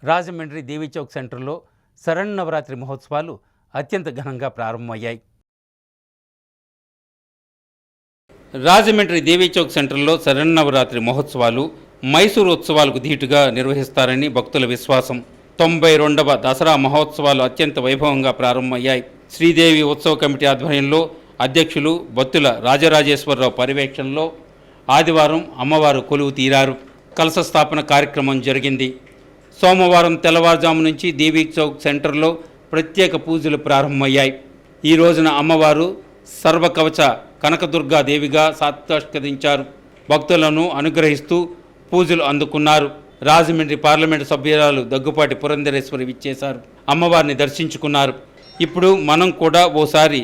రాజమండ్రి దేవీ చౌక్ సెంటర్లో శరన్నవరాత్రి మహోత్సవాలు అత్యంత ఘనంగా ప్రారంభమయ్యాయి. రాజమండ్రి దేవీ చౌక్ సెంటర్లో శరన్నవరాత్రి మహోత్సవాలు మైసూరు ఉత్సవాలకు ధీటుగా నిర్వహిస్తారని భక్తుల విశ్వాసం. 92వ దసరా మహోత్సవాలు అత్యంత వైభవంగా ప్రారంభమయ్యాయి. శ్రీదేవి ఉత్సవ కమిటీ ఆధ్వర్యంలో అధ్యక్షులు బత్తుల రాజరాజేశ్వరరావు పర్యవేక్షణలో ఆదివారం అమ్మవారు కొలువు తీరారు. కలశ స్థాపన కార్యక్రమం జరిగింది. సోమవారం తెల్లవారుజాము నుంచి దేవీ చౌక్ సెంటర్లో ప్రత్యేక పూజలు ప్రారంభమయ్యాయి. ఈ రోజున అమ్మవారు సర్వకవచ కనకదుర్గాదేవిగా సాక్షాత్కరించారు. భక్తులను అనుగ్రహిస్తూ పూజలు అందుకున్నారు. రాజమండ్రి పార్లమెంటు సభ్యురాలు దగ్గుపాటి పురంధరేశ్వరి విచ్చేశారు. అమ్మవారిని దర్శించుకున్నారు. ఇప్పుడు మనం కూడా ఓసారి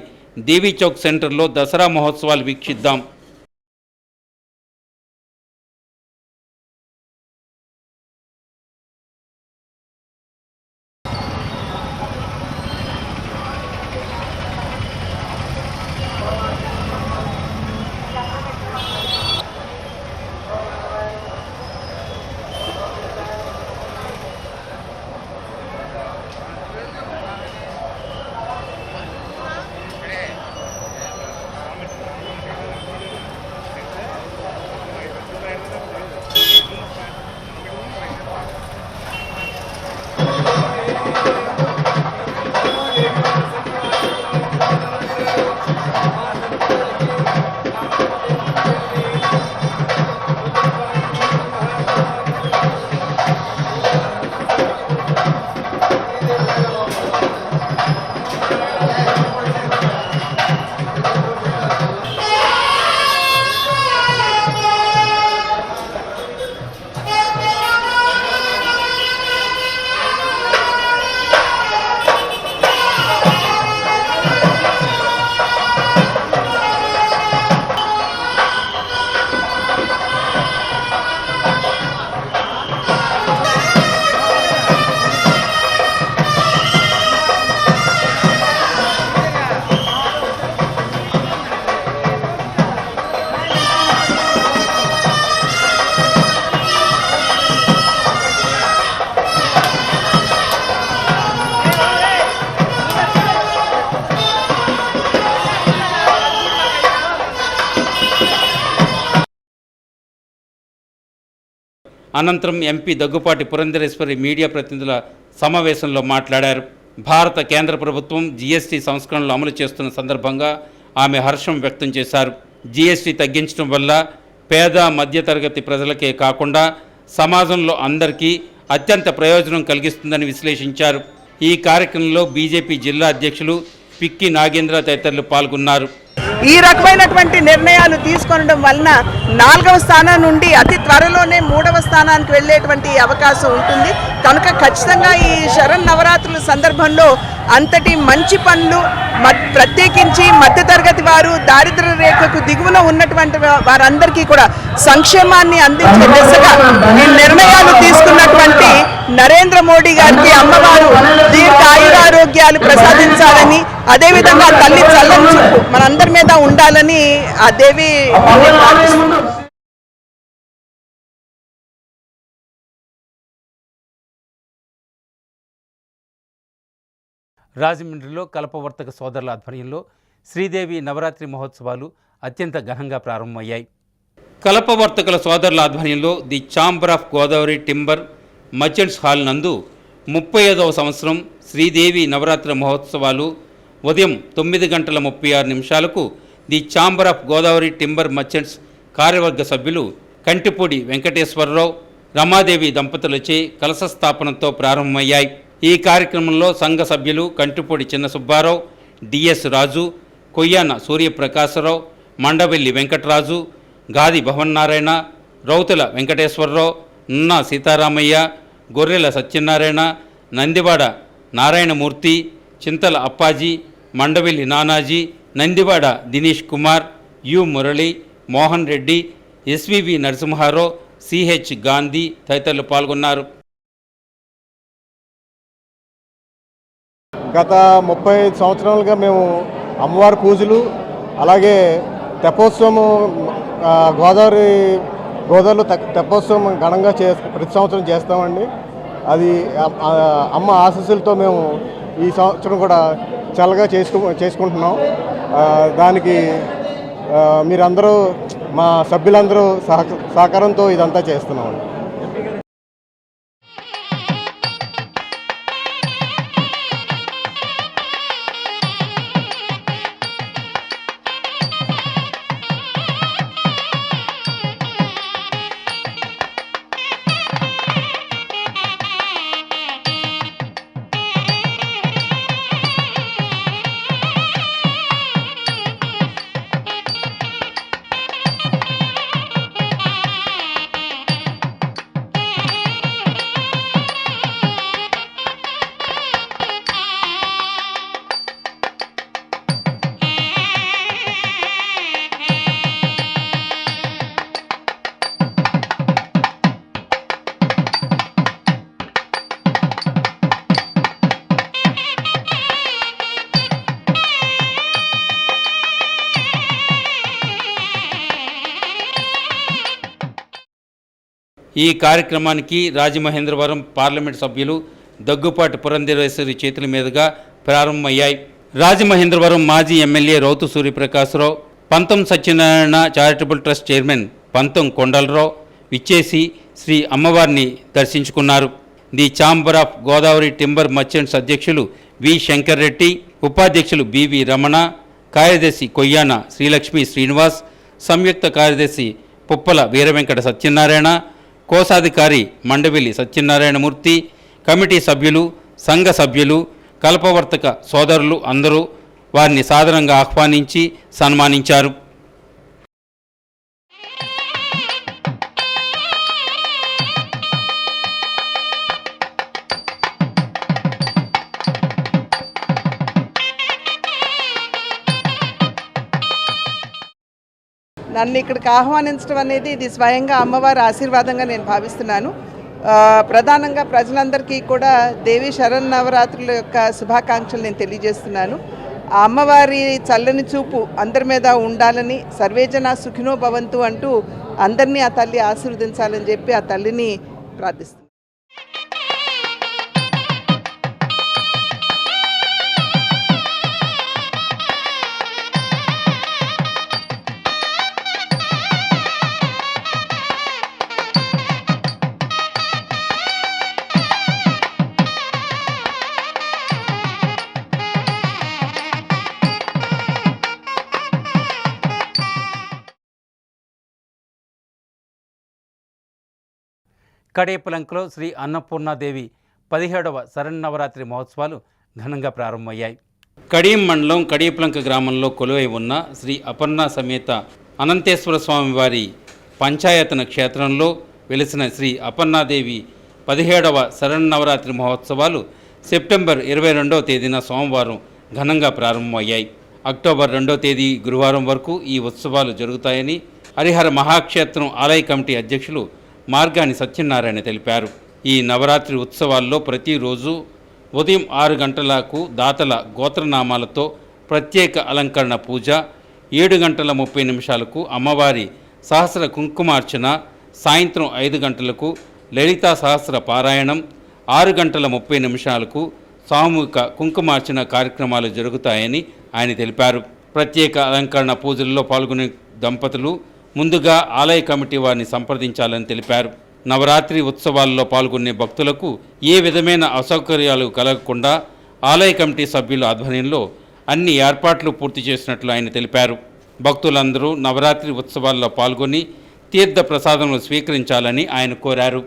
దేవీ చౌక్ సెంటర్లో దసరా మహోత్సవాలు వీక్షిద్దాం. అనంతరం ఎంపీ దగ్గుపాటి పురంధరేశ్వరి మీడియా ప్రతినిధుల సమావేశంలో మాట్లాడారు. భారత కేంద్ర ప్రభుత్వం జీఎస్టీ సంస్కరణలు అమలు చేస్తున్న సందర్భంగా ఆమె హర్షం వ్యక్తం చేశారు. జీఎస్టీ తగ్గించడం వల్ల పేద మధ్యతరగతి ప్రజలకే కాకుండా సమాజంలో అందరికీ అత్యంత ప్రయోజనం కలిగిస్తుందని విశ్లేషించారు. ఈ కార్యక్రమంలో బీజేపీ జిల్లా అధ్యక్షులు పిక్కి నాగేంద్ర తదితరులు పాల్గొన్నారు. ఈ రకమైనటువంటి నిర్ణయాలు తీసుకోవడం వలన 4వ స్థానం నుండి అతి త్వరలోనే 3వ స్థానానికి వెళ్ళేటువంటి అవకాశం ఉంటుంది. కనుక ఖచ్చితంగా ఈ శరన్నవరాత్రుల సందర్భంలో అంతటి మంచి పనులు ప్రత్యేకించి మధ్యతరగతి వారు, దారిద్ర్య రేఖకు దిగువన ఉన్నటువంటి వారందరికీ కూడా సంక్షేమాన్ని అందించే దిశగా ఈ నిర్ణయాలు తీసుకున్నటువంటి నరేంద్ర మోడీ గారికి అమ్మవారు దీర్ఘాయురారోగ్యాలు ప్రసాదించాలని, అదేవిధంగా తల్లి చల్లని చూపు మనందరి మీద ఉండాలని ఆ దేవి రాజమండ్రిలో కల్పవర్తక సోదరుల ఆధ్వర్యంలో శ్రీదేవి నవరాత్రి మహోత్సవాలు అత్యంత ఘనంగా ప్రారంభమయ్యాయి. కల్పవర్తకుల సోదరుల ఆధ్వర్యంలో the chamber of Godavari timber merchants hall నందు 35వ సంవత్సరం శ్రీదేవి నవరాత్రి మహోత్సవాలు ఉదయం 9:36 the chamber of Godavari timber merchants కార్యవర్గ సభ్యులు కంటిపూడి వెంకటేశ్వరరావు, రమాదేవి దంపతులచే కలశ స్థాపనతో ప్రారంభమయ్యాయి. ఈ కార్యక్రమంలో సంఘ సభ్యులు Kantipudi Chinna Subbarao, DS Raju, Koyyana Suryaprakasarao, Mandavelli Venkataraju, Gadi Bhavannarayana, Rautula Venkateswararao, Nunna Sitaramayya, Gorrela Satyanarayana, Nandivada Narayanamurthy, Chintala Appaji, Mandavelli Nanaji, Nandivada Dinesh Kumar, U Murali, Mohan Reddy, SVV Narasimharao, CH Gandhi తదితరులు పాల్గొన్నారు. గత 35 సంవత్సరాలుగా మేము అమ్మవారి పూజలు, అలాగే తెప్పోత్సవం, గోదావరిలో తెప్పోత్సవం ఘనంగా ప్రతి సంవత్సరం చేస్తామండి. అది అమ్మ ఆశీస్సులతో మేము ఈ సంవత్సరం కూడా చల్లగా చేసుకుంటున్నాం. దానికి మీరందరూ మా సభ్యులందరూ సహకారంతో ఇదంతా చేస్తున్నాం. ఈ కార్యక్రమానికి రాజమహేంద్రవరం పార్లమెంట్ సభ్యులు దగ్గుపాటి పురంధరేశ్వరి చేతుల మీదుగా ప్రారంభమయ్యాయి. రాజమహేంద్రవరం మాజీ ఎమ్మెల్యే రౌతు సూర్యప్రకాశ్రావు, పంతం సత్యనారాయణ చారిటబుల్ ట్రస్ట్ చైర్మన్ పంతం కొండలరావు విచ్చేసి శ్రీ అమ్మవారిని దర్శించుకున్నారు. The chamber of Godavari timber merchants అధ్యక్షులు వి శంకర్ రెడ్డి, ఉపాధ్యక్షులు బివి రమణ, కార్యదర్శి కొయ్యాన శ్రీలక్ష్మి శ్రీనివాస్, సంయుక్త కార్యదర్శి పుప్పల వీరవెంకట సత్యనారాయణ, కోశాధికారి మండవిల్లి సత్యనారాయణమూర్తి, కమిటీ సభ్యులు, సంఘ సభ్యులు, కల్పవర్తక సోదరులు అందరూ వారిని సాదరంగా ఆహ్వానించి సన్మానించారు. నన్ను ఇక్కడికి ఆహ్వానించడం అనేది ఇది స్వయంగా అమ్మవారి ఆశీర్వాదంగా నేను భావిస్తున్నాను. ప్రధానంగా ప్రజలందరికీ కూడా దేవి శరన్నవరాత్రుల యొక్క శుభాకాంక్షలు నేను తెలియజేస్తున్నాను. ఆ అమ్మవారి చల్లని చూపు అందరి మీద ఉండాలని, సర్వేజన సుఖినో భవంతు అంటూ అందరినీ ఆ తల్లి ఆశీర్వదించాలని చెప్పి ఆ తల్లిని ప్రార్థిస్తున్నాను. కడేపలంకలో శ్రీ అన్నపూర్ణాదేవి 17వ శరన్నవరాత్రి మహోత్సవాలు ఘనంగా ప్రారంభమయ్యాయి. కడియం మండలం కడియపలంక గ్రామంలో కొలువై ఉన్న శ్రీ అపర్ణ సమేత అనంతేశ్వర స్వామి వారి పంచాయతన క్షేత్రంలో వెలిసిన శ్రీ అపర్ణాదేవి 17వ శరన్నవరాత్రి మహోత్సవాలు సెప్టెంబర్ 22వ తేదీన సోమవారం ఘనంగా ప్రారంభమయ్యాయి. అక్టోబర్ 2వ తేదీ గురువారం వరకు ఈ ఉత్సవాలు జరుగుతాయని హరిహర మహాక్షేత్రం ఆలయ కమిటీ అధ్యక్షులు మార్గాని సత్యనారాయణ తెలిపారు. ఈ నవరాత్రి ఉత్సవాల్లో ప్రతిరోజు ఉదయం 6 గంటలకు దాతల గోత్రనామాలతో ప్రత్యేక అలంకరణ పూజ, 7 గంటల 30 నిమిషాలకు అమ్మవారి సహస్ర కుంకుమార్చన, సాయంత్రం 5 గంటలకు లలితా సహస్ర పారాయణం, 6 గంటల 30 నిమిషాలకు సామూహిక కుంకుమార్చన కార్యక్రమాలు జరుగుతాయని ఆయన తెలిపారు. ప్రత్యేక అలంకరణ పూజల్లో పాల్గొనే దంపతులు ముందుగా ఆలయ కమిటీ వారిని సంప్రదించాలని తెలిపారు. నవరాత్రి ఉత్సవాల్లో పాల్గొనే భక్తులకు ఏ విధమైన అసౌకర్యాలు కలగకుండా ఆలయ కమిటీ సభ్యుల ఆధ్వర్యంలో అన్ని ఏర్పాట్లు పూర్తి చేసినట్లు ఆయన తెలిపారు. భక్తులందరూ నవరాత్రి ఉత్సవాల్లో పాల్గొని తీర్థ ప్రసాదములు స్వీకరించాలని ఆయన కోరారు.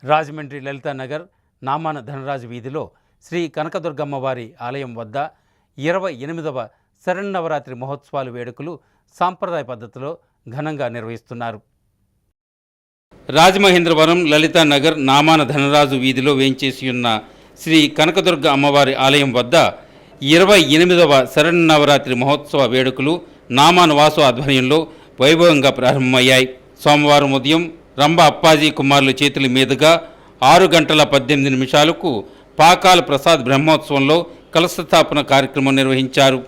రాజమండ్రి లలితానగర్ నామాన ధనరాజు వీధిలో శ్రీ కనకదుర్గమ్మ వారి ఆలయం వద్ద 28వ శరన్నవరాత్రి మహోత్సవాలు వేడుకలు సాంప్రదాయ పద్ధతిలో ఘనంగా నిర్వహిస్తున్నారు. రాజమహేంద్రవరం లలితానగర్ నామాన ధనరాజు వీధిలో వేంచేసి ఉన్న శ్రీ కనకదుర్గ అమ్మవారి ఆలయం వద్ద 28వ శరన్నవరాత్రి మహోత్సవ వేడుకలు నామాన్ వాసు ఆధ్వర్యంలో వైభవంగా ప్రారంభమయ్యాయి. సోమవారం ఉదయం రంభ అప్పాజీ కుమారుల చేతుల మీదుగా 6:18 పాకాల ప్రసాద్ బ్రహ్మోత్సవంలో కలశస్థాపన కార్యక్రమం నిర్వహించారు.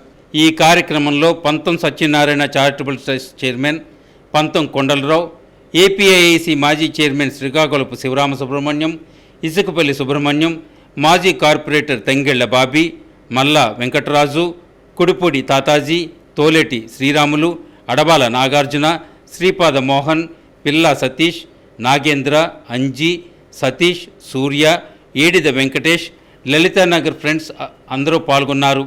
ఈ కార్యక్రమంలో పంతం సత్యనారాయణ చారిటబుల్ ట్రస్ట్ చైర్మన్ పంతం కొండలరావు, ఏపీఐఐసి మాజీ చైర్మన్ శ్రీకాకుళపు శివరామ సుబ్రహ్మణ్యం, ఇసుకపల్లి సుబ్రహ్మణ్యం, మాజీ కార్పొరేటర్ తంగెళ్ల బాబీ, మల్లా వెంకటరాజు, కుడిపూడి తాతాజీ, తోలేటి శ్రీరాములు, అడబాల నాగార్జున, శ్రీపాద మోహన్, పిల్లా సతీష్, నాగేంద్ర, అంజీ, సతీష్, సూర్య, ఏడిద వెంకటేష్, లలితానగర్ ఫ్రెండ్స్ అందరూ పాల్గొన్నారు.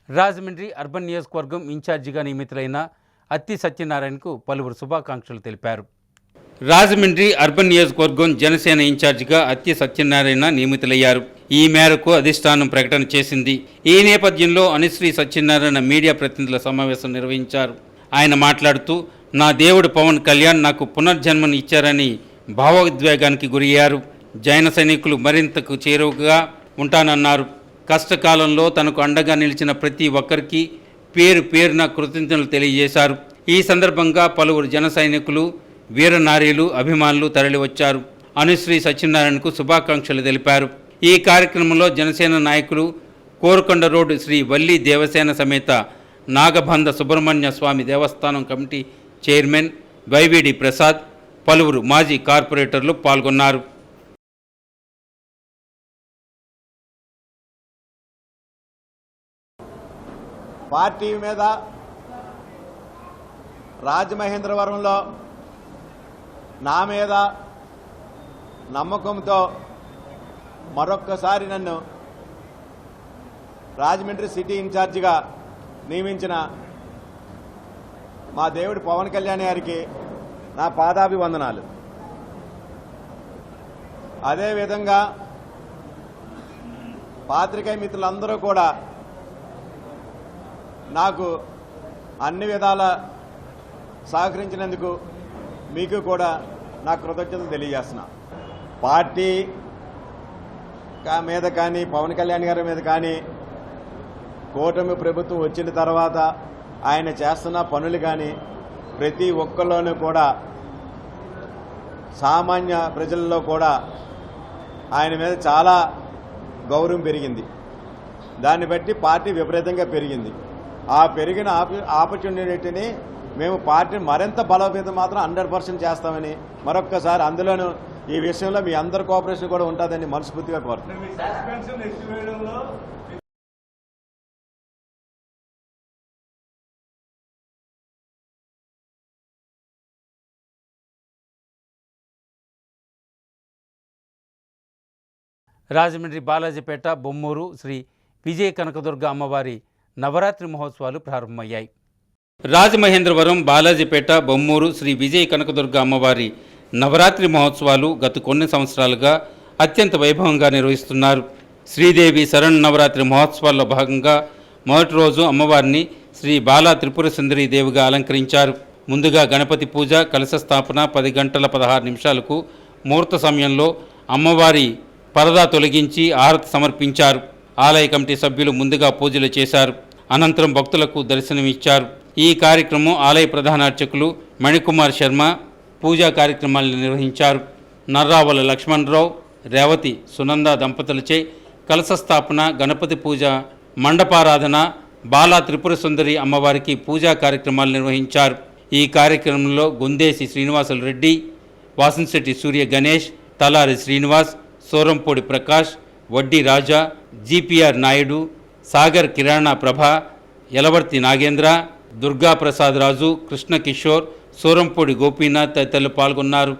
రాజమండ్రి అర్బన్ నియోజకవర్గం ఇన్ఛార్జిగా నియమితులైన అత్తి సత్యనారాయణకు పలువురు శుభాకాంక్షలు తెలిపారు. రాజమండ్రి అర్బన్ నియోజకవర్గం జనసేన ఇన్ఛార్జిగా అత్తి సత్యనారాయణ నియమితులయ్యారు. ఈ మేరకు అధిష్టానం ప్రకటన చేసింది. ఈ నేపథ్యంలో అనుశ్రీ సత్యనారాయణ మీడియా ప్రతినిధుల సమావేశం నిర్వహించారు. ఆయన మాట్లాడుతూ, నా దేవుడు పవన్ కళ్యాణ్ నాకు పునర్జన్మను ఇచ్చారని భావోద్వేగానికి గురయ్యారు. జైన సైనికులు మరింతకు చేరువగా ఉంటానన్నారు. కష్టకాలంలో తనకు అండగా నిలిచిన ప్రతి ఒక్కరికి పేరు పేరున కృతజ్ఞతలు తెలియజేశారు. ఈ సందర్భంగా పలువురు జన సైనికులు, వీరనారీలు, అభిమానులు తరలివచ్చారు. అనుశ్రీ సత్యనారాయణకు శుభాకాంక్షలు తెలిపారు. ఈ కార్యక్రమంలో జనసేన నాయకులు, కోరుకొండ రోడ్డు శ్రీ వల్లి దేవసేన సమేత నాగబంధ సుబ్రహ్మణ్య స్వామి దేవస్థానం కమిటీ చైర్మన్ వైవిడి ప్రసాద్, పలువురు మాజీ కార్పొరేటర్లు పాల్గొన్నారు. పార్టీ మీద రాజమహేంద్రవరంలో నా మీద నమ్మకంతో మరొక్కసారి నన్ను రాజమండ్రి సిటీ ఇన్ఛార్జిగా నియమించిన మా దేవుడు పవన్ కళ్యాణ్ గారికి నా పాదాభివందనాలు. అదేవిధంగా పాత్రికేయ మిత్రులందరూ కూడా నాకు అన్ని విధాల సహకరించినందుకు మీకు కూడా నా కృతజ్ఞతలు తెలియజేస్తున్నా. పార్టీ మీద కానీ పవన్ కళ్యాణ్ గారి మీద కానీ కూటమి ప్రభుత్వం వచ్చిన తర్వాత ఆయన చేస్తున్న పనులు కానీ ప్రతి ఒక్కరిలోనూ కూడా సామాన్య ప్రజల్లో కూడా ఆయన మీద చాలా గౌరవం పెరిగింది. దాన్ని బట్టి పార్టీ విపరీతంగా పెరిగింది. ఆ పెరిగిన ఆపర్చునిటీని మేము పార్టీని మరింత బలోపేతం మాత్రం 100% చేస్తామని మరొక్కసారి, అందులోనూ ఈ విషయంలో మీ అందరి కోఆపరేషన్ కూడా ఉంటుందని మనస్ఫూర్తిగా కోరుతున్నాను. రాజమండ్రి బాలాజీపేట బొమ్మూరు శ్రీ విజయ కనకదుర్గ అమ్మవారి నవరాత్రి మహోత్సవాలు ప్రారంభమయ్యాయి. రాజమహేంద్రవరం, బాలాజీపేట, బొమ్మూరు శ్రీ విజయ కనకదుర్గ అమ్మవారి నవరాత్రి మహోత్సవాలు గత కొన్ని సంవత్సరాలుగా అత్యంత వైభవంగా నిర్వహిస్తున్నారు. శ్రీదేవి శరన్నవరాత్రి మహోత్సవాల్లో భాగంగా మొదటి రోజు అమ్మవారిని శ్రీ బాలా త్రిపుర సుందరి దేవిగా అలంకరించారు. ముందుగా గణపతి పూజ, కలశ స్థాపన 10:16 ముహూర్త సమయంలో అమ్మవారి పరదా తొలగించి ఆరతి సమర్పించారు. ఆలయ కమిటీ సభ్యులు ముందుగా పూజలు చేశారు. అనంతరం భక్తులకు దర్శనమిచ్చారు. ఈ కార్యక్రమం ఆలయ ప్రధాన అర్చకులు మణికుమార్ శర్మ పూజా కార్యక్రమాలను నిర్వహించారు. నర్రావల లక్ష్మణరావు, రేవతి సునంద దంపతులచే కలశ స్థాపన, గణపతి పూజ, మండపారాధన, బాలా త్రిపుర సుందరి అమ్మవారికి పూజా కార్యక్రమాలు నిర్వహించారు. ఈ కార్యక్రమంలో గుందేసి శ్రీనివాసులు రెడ్డి, వాసంశెట్టి సూర్య గణేష్, తలారి శ్రీనివాస్, సోరంపూడి ప్రకాష్, వడ్డీ రాజా, జిపిఆర్ నాయుడు, సాగర్ కిరాణా ప్రభ, యలవర్తి నాగేంద్ర, దుర్గాప్రసాద్ రాజు, కృష్ణ కిషోర్, సూరంపూడి గోపీనాథ్ తదితరులు పాల్గొన్నారు.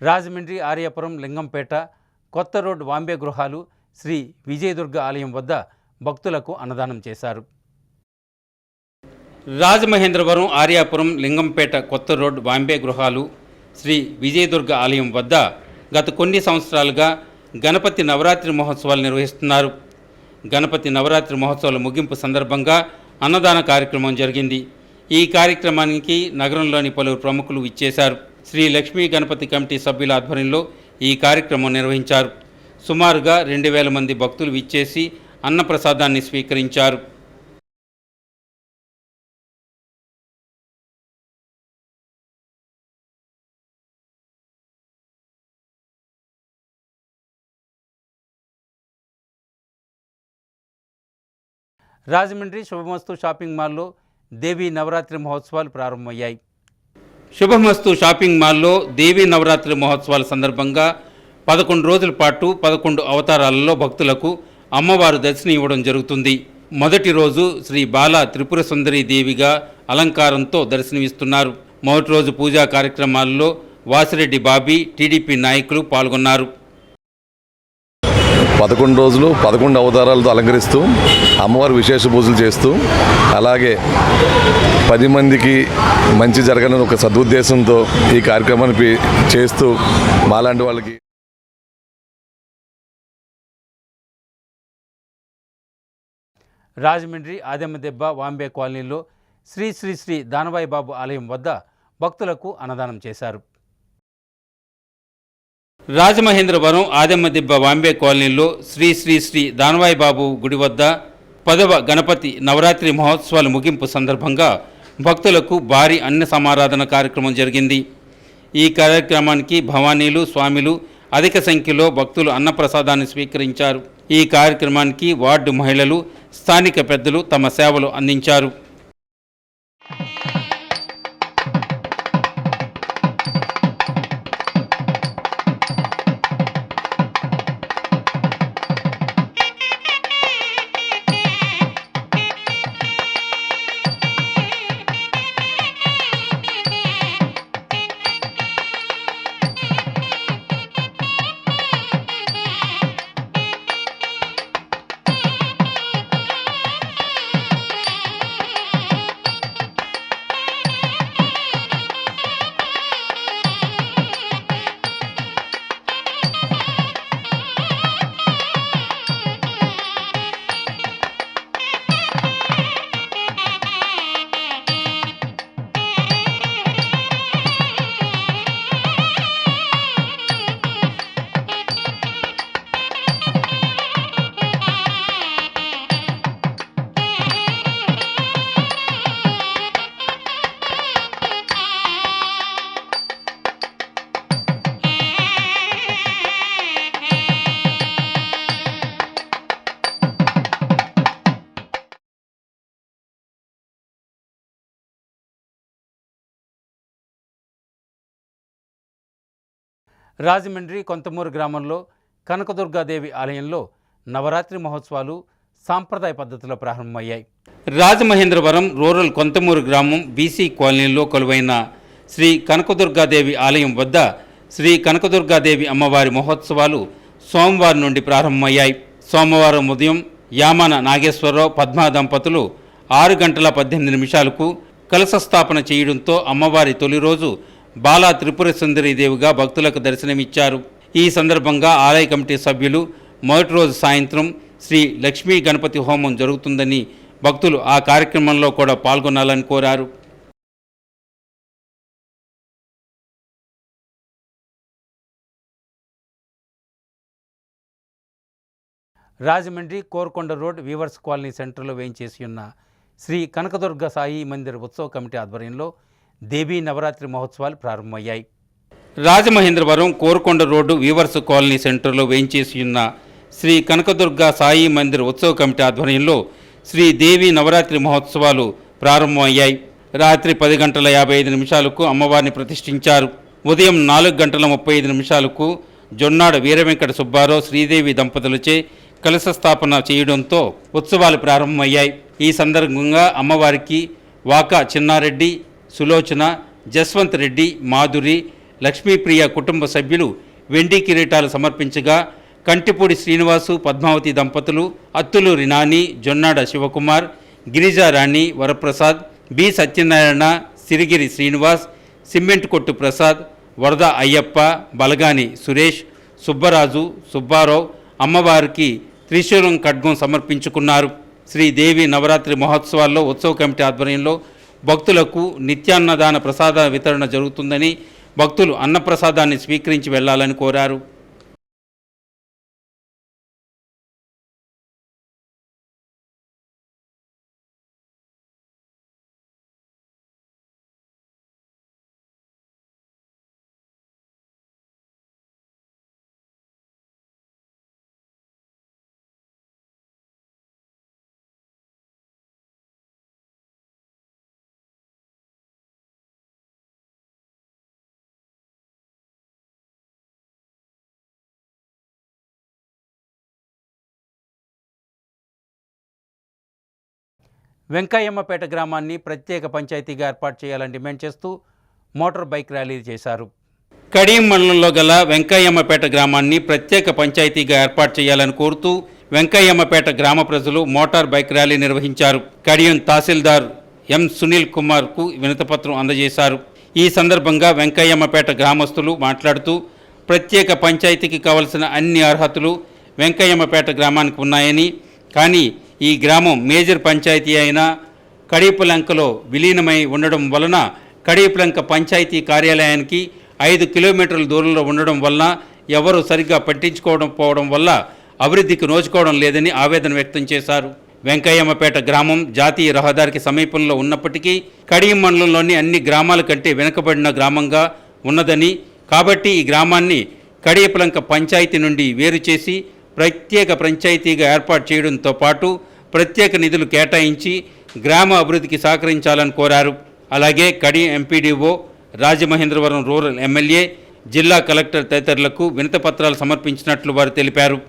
రాజమండ్రి, ఆర్యాపురం, లింగంపేట, కొత్త రోడ్ వాంబే గృహాలు, శ్రీ విజయదుర్గ ఆలయం వద్ద భక్తులకు అన్నదానం చేశారు. రాజమహేంద్రవరం, ఆర్యాపురం, లింగంపేట, కొత్త రోడ్ వాంబే గృహాలు, శ్రీ విజయదుర్గ ఆలయం వద్ద గత కొన్ని సంవత్సరాలుగా గణపతి నవరాత్రి మహోత్సవాలు నిర్వహిస్తున్నారు. గణపతి నవరాత్రి మహోత్సవాల ముగింపు సందర్భంగా అన్నదాన కార్యక్రమం జరిగింది. ఈ కార్యక్రమానికి నగరంలోని పలువురు ప్రముఖులు ఇచ్చేశారు. శ్రీ లక్ష్మీ గణపతి కమిటీ సభ్యుల ఆధ్వర్యంలో ఈ కార్యక్రమం నిర్వహించారు. సుమారుగా 2000 మంది భక్తులు విచ్చేసి అన్నప్రసాదాన్ని స్వీకరించారు. రాజమండ్రి శుభమస్తు షాపింగ్ మాల్లో దేవీ నవరాత్రి మహోత్సవాలు ప్రారంభమయ్యాయి. శుభమస్తు షాపింగ్ మాల్లో దేవీ నవరాత్రి మహోత్సవాల సందర్భంగా 11 రోజుల పాటు 11 అవతారాలలో భక్తులకు అమ్మవారు దర్శనం ఇవ్వడం జరుగుతుంది. మొదటి రోజు శ్రీ బాలా త్రిపుర సుందరి దేవిగా అలంకారంతో దర్శనమిస్తున్నారు. మొదటి రోజు పూజా కార్యక్రమాల్లో వాసిరెడ్డి బాబీ, టీడీపీ నాయకులు పాల్గొన్నారు. 11 రోజులు 11 అవతారాలతో అలంకరిస్తూ అమ్మవారు విశేష పూజలు చేస్తూ, అలాగే 10 మందికి మంచి జరగాలని ఒక సదుద్దేశంతో ఈ కార్యక్రమాన్ని చేస్తూ మాలాంటి వాళ్ళకి రాజమండ్రి ఆదెమ్మదెబ్బ వాంబే కాలనీలో శ్రీ శ్రీ శ్రీ దానవాయి బాబు ఆలయం వద్ద భక్తులకు అన్నదానం చేశారు. రాజమహేంద్రవరం ఆదెమ్మదెబ్బ వాంబే కాలనీలో శ్రీ శ్రీ శ్రీ దానవాయి బాబు గుడి వద్ద 10వ గణపతి నవరాత్రి మహోత్సవాల ముగింపు సందర్భంగా భక్తులకు భారీ అన్న సమారాధన కార్యక్రమం జరిగింది. ఈ కార్యక్రమానికి భవానీలు, స్వామిలు అధిక సంఖ్యలో భక్తులు అన్నప్రసాదాన్ని స్వీకరించారు. ఈ కార్యక్రమానికి వార్డు మహిళలు, స్థానిక పెద్దలు తమ సేవలు అందించారు. రాజమండ్రి కొంతమూరు గ్రామంలో కనకదుర్గాదేవి ఆలయంలో నవరాత్రి మహోత్సవాలు సాంప్రదాయ పద్ధతిలో ప్రారంభమయ్యాయి. రాజమహేంద్రవరం రూరల్ కొంతమూరు గ్రామం బీసీ కాలనీలో కొలువైన శ్రీ కనకదుర్గాదేవి ఆలయం వద్ద శ్రీ కనకదుర్గాదేవి అమ్మవారి మహోత్సవాలు సోమవారం నుండి ప్రారంభమయ్యాయి. సోమవారం ఉదయం యామాన నాగేశ్వరరావు, పద్మా దంపతులు 6 గంటల 18 నిమిషాలకు కలశ స్థాపన చేయడంతో అమ్మవారి తొలి రోజు బాలా త్రిపుర సుందరి దేవిగా భక్తులకు దర్శనమిచ్చారు. ఈ సందర్భంగా ఆలయ కమిటీ సభ్యులు మొదటి రోజు సాయంత్రం శ్రీ లక్ష్మీ గణపతి హోమం జరుగుతుందని భక్తులు ఆ కార్యక్రమంలో కూడా పాల్గొనాలని కోరారు. Rajahmundry Korukonda road weavers colony సెంటర్లో వేయించేసి ఉన్న శ్రీ కనకదుర్గ సాయి మందిర్ ఉత్సవ కమిటీ ఆధ్వర్యంలో దేవీ నవరాత్రి మహోత్సవాలు ప్రారంభమయ్యాయి. Rajamahendravaram Korukonda road weavers colony సెంటర్లో వేయించేసి ఉన్న శ్రీ కనకదుర్గ సాయి మందిర్ ఉత్సవ కమిటీ ఆధ్వర్యంలో శ్రీ దేవీ నవరాత్రి మహోత్సవాలు ప్రారంభమయ్యాయి. రాత్రి 10:55 అమ్మవారిని ప్రతిష్ఠించారు. ఉదయం 4:35 జొన్నాడ వీరవెంకట సుబ్బారావు శ్రీదేవి దంపతులచే కలశ స్థాపన చేయడంతో ఉత్సవాలు ప్రారంభమయ్యాయి. ఈ సందర్భంగా అమ్మవారికి వాకా చిన్నారెడ్డి, సులోచన, జస్వంత్ రెడ్డి, మాధురి, లక్ష్మీప్రియ కుటుంబ సభ్యులు వెండి కిరీటాలు సమర్పించగా కంటిపూడి శ్రీనివాసు, పద్మావతి దంపతులు, అత్తులూరి నాని, జొన్నాడ శివకుమార్, గిరిజారాణి, వరప్రసాద్, బి సత్యనారాయణ, సిరిగిరి శ్రీనివాస్, సిమెంట్ కొట్టు ప్రసాద్, వరద అయ్యప్ప, బలగాని సురేష్, సుబ్బరాజు, సుబ్బారావు అమ్మవారికి త్రిశూలం ఖడ్గం సమర్పించుకున్నారు. శ్రీదేవి నవరాత్రి మహోత్సవాల్లో ఉత్సవ కమిటీ ఆధ్వర్యంలో భక్తులకు నిత్యాన్నదాన ప్రసాద వితరణ జరుగుతుందని, భక్తులు అన్నప్రసాదాన్ని స్వీకరించి వెళ్లాలని కోరారు. వెంకయ్యమ్మపేట గ్రామాన్ని ప్రత్యేక పంచాయతీగా ఏర్పాటు చేయాలని డిమాండ్ చేస్తూ మోటార్ బైక్ ర్యాలీ చేశారు. కడియం మండలంలో గల వెంకయ్యమ్మపేట గ్రామాన్ని ప్రత్యేక పంచాయతీగా ఏర్పాటు చేయాలని కోరుతూ వెంకయ్యమ్మపేట గ్రామ ప్రజలు మోటార్ బైక్ ర్యాలీ నిర్వహించారు. కడియం తహసీల్దార్ ఎం సునీల్ కుమార్కు వినతిపత్రం అందజేశారు. ఈ సందర్భంగా వెంకయ్యమ్మపేట గ్రామస్తులు మాట్లాడుతూ ప్రత్యేక పంచాయతీకి కావలసిన అన్ని అర్హతలు వెంకయ్యమ్మపేట గ్రామానికి ఉన్నాయని, కానీ ఈ గ్రామం మేజర్ పంచాయతీ అయిన కడియపులంకలో విలీనమై ఉండడం వలన కడియపులంక పంచాయతీ కార్యాలయానికి 5 కిలోమీటర్ల దూరంలో ఉండడం వలన ఎవరూ సరిగ్గా పట్టించుకోవడం వల్ల అభివృద్ధికి నోచుకోవడం లేదని ఆవేదన వ్యక్తం చేశారు. వెంకయ్యమ్మపేట గ్రామం జాతీయ రహదారికి సమీపంలో ఉన్నప్పటికీ కడియం మండలంలోని అన్ని గ్రామాల కంటే వెనుకబడిన గ్రామంగా ఉన్నదని, కాబట్టి ఈ గ్రామాన్ని కడియపులంక పంచాయతీ నుండి వేరు చేసి ప్రత్యేక పంచాయతీగా ఏర్పాటు చేయడంతో పాటు ప్రత్యేక నిధులు కేటాయించి గ్రామ అభివృద్ధికి సహకరించాలని కోరారు. అలాగే Kadiyam MPDO, Rajamahendravaram rural MLA, జిల్లా కలెక్టర్ తదితరులకు వినతిపత్రాలు సమర్పించినట్లు వారు తెలిపారు.